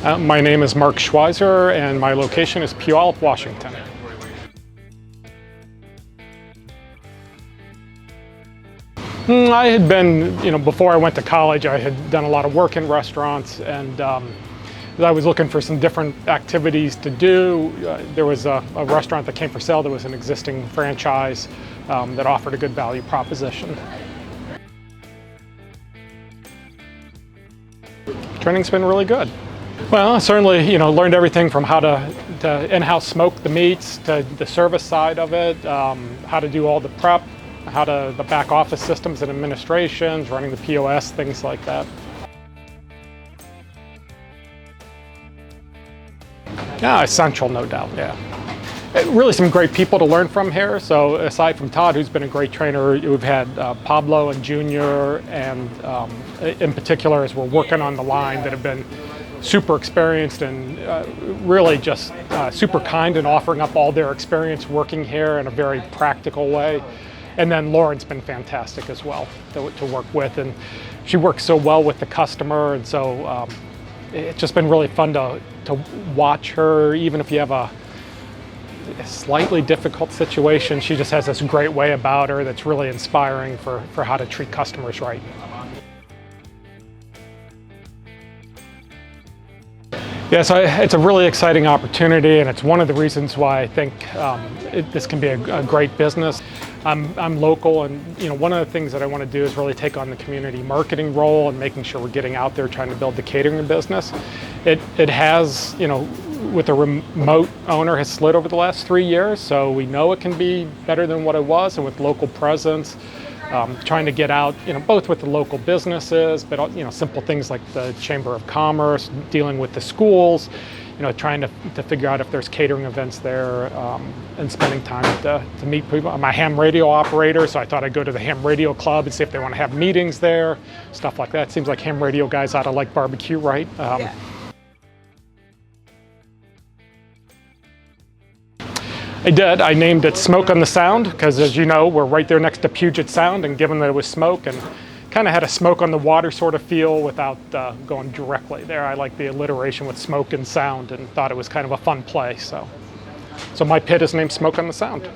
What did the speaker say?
My name is Mark Schweizer, and my location is Puyallup, Washington. I had been, before I went to college, I had done a lot of work in restaurants, and I was looking for some different activities to do. There was a restaurant that came for sale that was an existing franchise that offered a good value proposition. Training's been really good. Well, certainly, learned everything from how to in-house smoke the meats, to the service side of it, how to do all the prep, the back office systems and administrations, running the POS, things like that. Yeah, essential, no doubt, yeah. Really some great people to learn from here. So aside from Todd, who's been a great trainer, we've had Pablo and Junior, and in particular, as we're working on the line, that have been super experienced and really just super kind and offering up all their experience working here in a very practical way. And then Lauren's been fantastic as well to work with, and she works so well with the customer, and so it's just been really fun to watch her. Even if you have a slightly difficult situation, she just has this great way about her that's really inspiring for how to treat customers right. Yeah, so it's a really exciting opportunity, and it's one of the reasons why I think this can be a great business. I'm local, and one of the things that I want to do is really take on the community marketing role and making sure we're getting out there trying to build the catering business. It has, with a remote owner, has slid over the last 3 years, so we know it can be better than what it was, and with local presence, trying to get out, both with the local businesses, but simple things like the Chamber of Commerce, dealing with the schools, trying to figure out if there's catering events there, and spending time to meet people. I'm a ham radio operator, so I thought I'd go to the ham radio club and see if they want to have meetings there, stuff like that. Seems like ham radio guys ought to like barbecue, right? Yeah. I did. I named it Smoke on the Sound because, as you know, we're right there next to Puget Sound, and given that it was smoke and kind of had a smoke on the water sort of feel without going directly there, I like the alliteration with smoke and sound and thought it was kind of a fun play. So my pit is named Smoke on the Sound.